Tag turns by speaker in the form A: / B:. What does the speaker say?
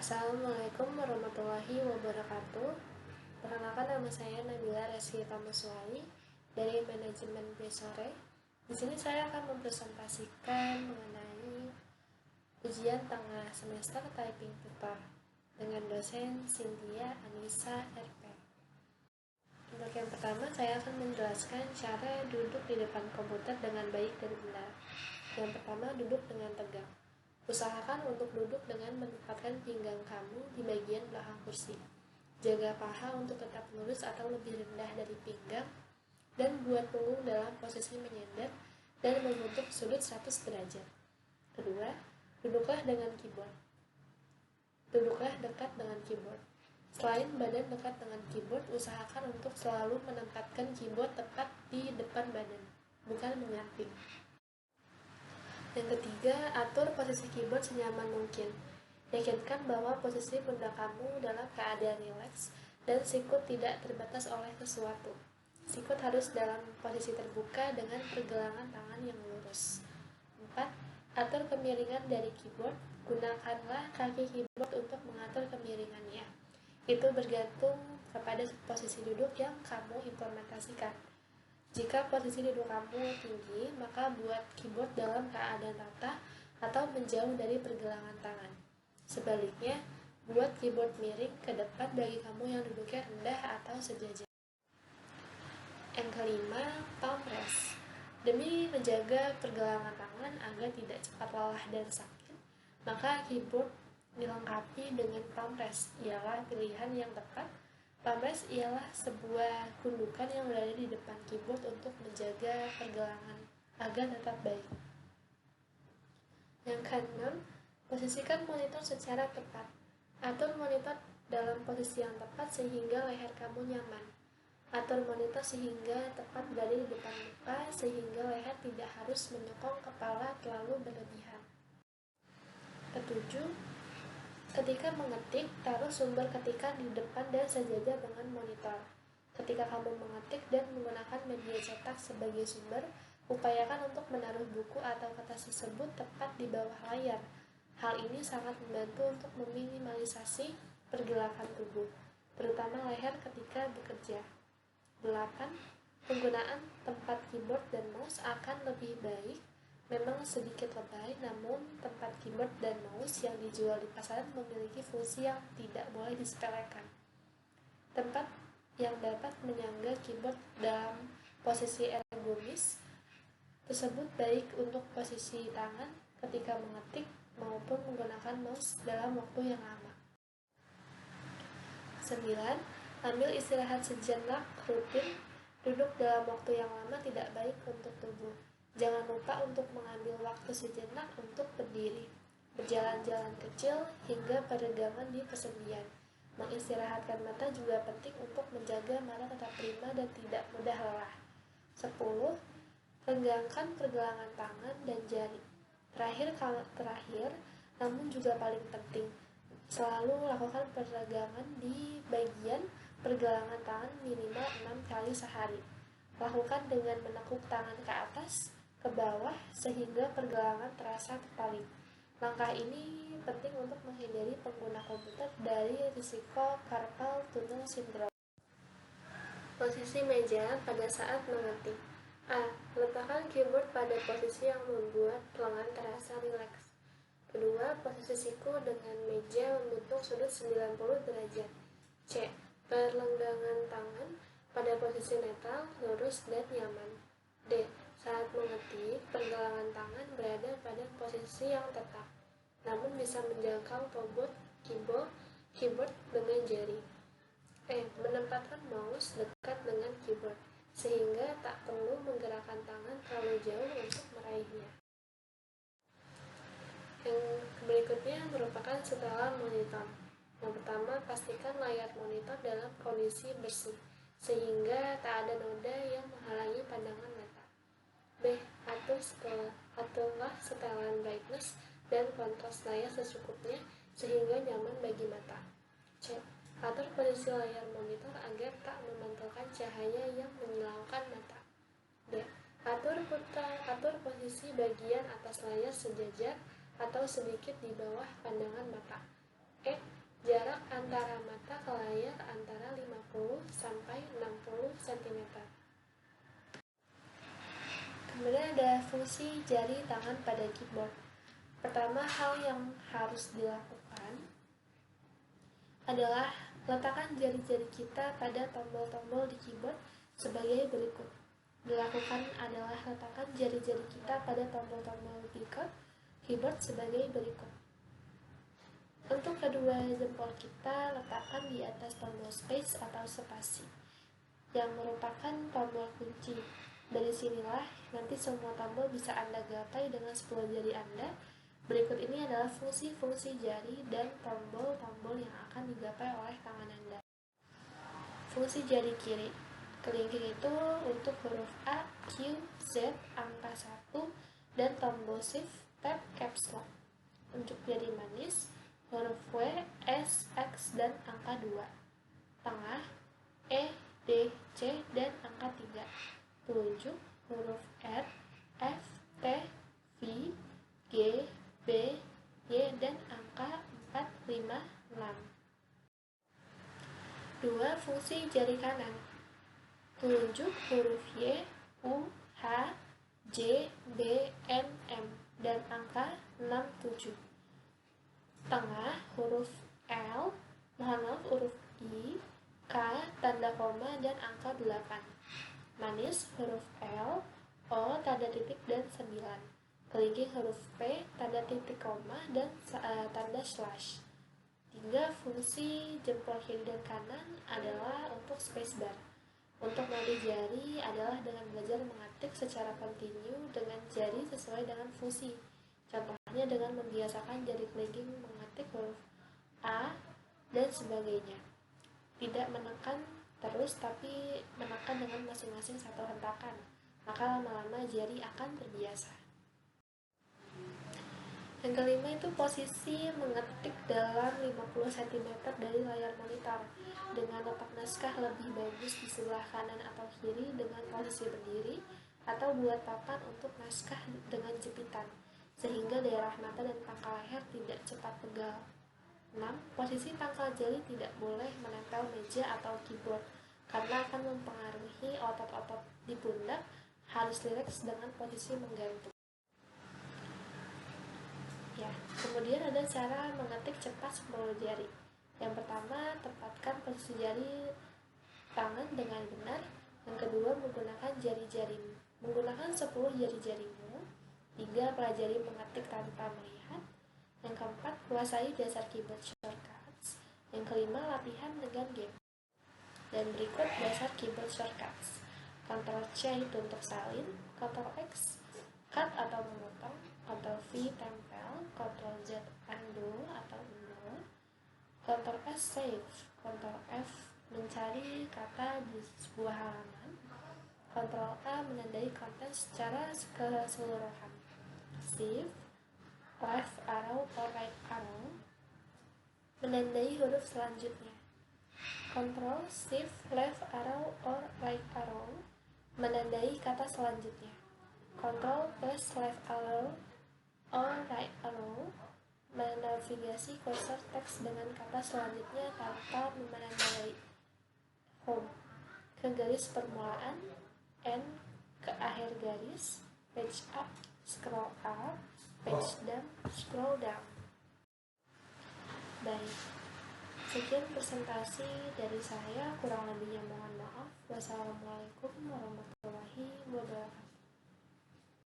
A: Assalamualaikum warahmatullahi wabarakatuh. Perkenalkan, nama saya Nabila Reski Tamaswai dari Manajemen Besore. Di sini saya akan mempresentasikan mengenai ujian tengah semester typing tutor dengan dosen Cynthia Anissa RP. Untuk yang pertama, saya akan menjelaskan cara duduk di depan komputer dengan baik dan benar. Yang pertama, duduk dengan tegak. Usahakan untuk duduk dengan menempatkan pinggang kamu di bagian belakang kursi. Jaga paha untuk tetap lurus atau lebih rendah dari pinggang, dan buat punggung dalam posisi menyender dan membentuk sudut 100 derajat. Kedua, duduklah dengan keyboard. Duduklah dekat dengan keyboard. Selain badan dekat dengan keyboard, usahakan untuk selalu menempatkan keyboard tepat di depan badan, bukan menyamping. Yang ketiga, atur posisi keyboard senyaman mungkin. Yakinkan bahwa posisi pundak kamu dalam keadaan rileks dan sikut tidak terbatas oleh sesuatu. Sikut harus dalam posisi terbuka dengan pergelangan tangan yang lurus. 4. Atur kemiringan dari keyboard. Gunakanlah kaki keyboard untuk mengatur kemiringannya. Itu bergantung kepada posisi duduk yang kamu implementasikan. Jika posisi duduk kamu tinggi, maka buat keyboard dalam keadaan rata atau menjauh dari pergelangan tangan. Sebaliknya, buat keyboard miring ke depan bagi kamu yang duduknya rendah atau sejajar. Yang kelima, palm rest. Demi menjaga pergelangan tangan agar tidak cepat lelah dan sakit, maka keyboard dilengkapi dengan palm rest. Ialah pilihan yang tepat. Palm rest ialah sebuah gundukan yang berada di depan keyboard untuk menjaga pergelangan agar tetap baik. Yang keenam, posisikan monitor secara tepat. Atur monitor dalam posisi yang tepat sehingga leher kamu nyaman. Atur monitor sehingga tepat berada di depan muka sehingga leher tidak harus menyokong kepala terlalu berlebihan. Ketujuh, ketika mengetik, taruh sumber ketikan di depan dan sejajar dengan monitor. Ketika kamu mengetik dan menggunakan media cetak sebagai sumber, upayakan untuk menaruh buku atau kertas tersebut tepat di bawah layar. Hal ini sangat membantu untuk meminimalisasi pergerakan tubuh, terutama leher ketika bekerja. 8. Penggunaan tempat keyboard dan mouse akan lebih baik. Memang sedikit lebay, namun tempat keyboard dan mouse yang dijual di pasaran memiliki fungsi yang tidak boleh disepelekan. Tempat yang dapat menyangga keyboard dalam posisi ergonomis tersebut baik untuk posisi tangan ketika mengetik maupun menggunakan mouse dalam waktu yang lama. 9. Ambil istirahat sejenak rutin. Duduk dalam waktu yang lama tidak baik untuk tubuh. Jangan lupa untuk mengambil waktu sejenak untuk berdiri, berjalan-jalan kecil, hingga peregangan di persendian. Mengistirahatkan mata juga penting untuk menjaga mata tetap prima dan tidak mudah lelah. 10. Renggangkan pergelangan tangan dan jari. Terakhir, namun juga paling penting, selalu lakukan peregangan di bagian pergelangan tangan minimal 6 kali sehari. Lakukan dengan menekuk tangan ke atas, ke bawah, sehingga pergelangan terasa tertarik. Langkah ini penting untuk menghindari pengguna komputer dari risiko carpal tunnel syndrome. Posisi meja pada saat mengetik. A. Letakkan keyboard pada posisi yang membuat lengan terasa rileks. Kedua, posisi siku dengan meja membentuk sudut 90 derajat. C. Perlenggangan tangan pada posisi netral, lurus, dan nyaman. D. Saat mengetik, pergelangan tangan berada pada posisi yang tetap, namun bisa menjangkau tombol keyboard dengan jari. E. Menempatkan mouse dekat dengan keyboard, sehingga tak perlu menggerakkan tangan terlalu jauh untuk meraihnya. Yang berikutnya merupakan setelan monitor. Yang pertama, pastikan layar monitor dalam kondisi bersih, sehingga tak ada noda yang menghalangi pandangan mata. B. Aturlah setelan brightness dan kontras layar secukupnya sehingga nyaman bagi mata. C. Atur posisi layar monitor agar tak memantulkan cahaya yang menyilaukan mata. D. Atur posisi bagian atas layar sejajar atau sedikit di bawah pandangan mata. E. Jarak antara mata ke layar antara 50 sampai 60 cm. Kemudian ada fungsi jari tangan pada keyboard. Pertama, hal yang harus dilakukan adalah letakkan jari-jari kita pada tombol-tombol di keyboard sebagai berikut. Dilakukan adalah letakkan jari-jari kita pada tombol-tombol di keyboard sebagai berikut. Untuk kedua jempol kita letakkan di atas tombol space atau spasi, yang merupakan tombol kunci. Dari sinilah nanti semua tombol bisa Anda gapai dengan 10 jari Anda. Berikut ini adalah fungsi-fungsi jari dan tombol-tombol yang akan digapai oleh tangan Anda. Fungsi jari kiri. Kelingking itu untuk huruf A, Q, Z, angka 1, dan tombol shift, tab, caps lock. Untuk jari manis, huruf W, S, X, dan angka 2. Tengah, E, D, C, dan angka 3. Telunjuk, huruf R, F, T, V, G, B, Y, dan angka 4, 5, 6. 2. Fungsi jari kanan. Telunjuk, huruf Y, U, H, J, B, M, M, dan angka 6, 7. Tengah, huruf L, huruf I, K, tanda koma, dan angka 8. Manis, huruf L, O, tanda titik, dan 9. Kelingking, huruf P, tanda titik koma, dan tanda slash. 3. Fungsi jempol kiri dan kanan adalah untuk spacebar. Untuk melatih jari adalah dengan belajar mengetik secara kontinu dengan jari sesuai dengan fungsi. Contohnya dengan membiasakan jari kelingking mengetik huruf A dan sebagainya. Tidak menekan terus, tapi menekan dengan masing-masing satu hentakan. Maka lama-lama jari akan terbiasa. Yang kelima itu posisi mengetik dalam 50 cm dari layar monitor, dengan letak naskah lebih bagus di sebelah kanan atau kiri dengan posisi berdiri, atau buat papan untuk naskah dengan jepitan, sehingga daerah mata dan pangkal leher tidak cepat pegal. 6. Posisi pangkal jari tidak boleh menempel meja atau keyboard, karena akan mempengaruhi otot-otot di pundak, harus rileks dengan posisi menggantung. Ya, kemudian ada cara mengetik cepat 10 jari. Yang pertama, tempatkan posisi jari tangan dengan benar. Yang kedua, menggunakan jari-jarimu. Menggunakan 10 jari-jarimu. 3. Pelajari mengetik tanpa melihat. Yang keempat, kuasai dasar keyboard shortcuts. Yang kelima, latihan dengan game. Dan berikut dasar keyboard shortcuts. Ctrl C itu untuk salin, Ctrl X cut atau memotong, Ctrl V tempel, Ctrl Z undo atau undo, Ctrl S save, Ctrl F mencari kata di sebuah halaman, Ctrl A menandai konten secara keseluruhan, Shift left arrow or right arrow menandai huruf selanjutnya, Ctrl Shift left arrow or right arrow menandai kata selanjutnya, Ctrl plus left arrow or right arrow menavigasi kursor teks dengan kata selanjutnya tanpa menandai home ke garis permulaan, N ke akhir garis, page up, scroll up, page down, scroll down. Baik, sekian presentasi dari saya, kurang lebihnya mohon maaf. Wassalamualaikum warahmatullahi wabarakatuh.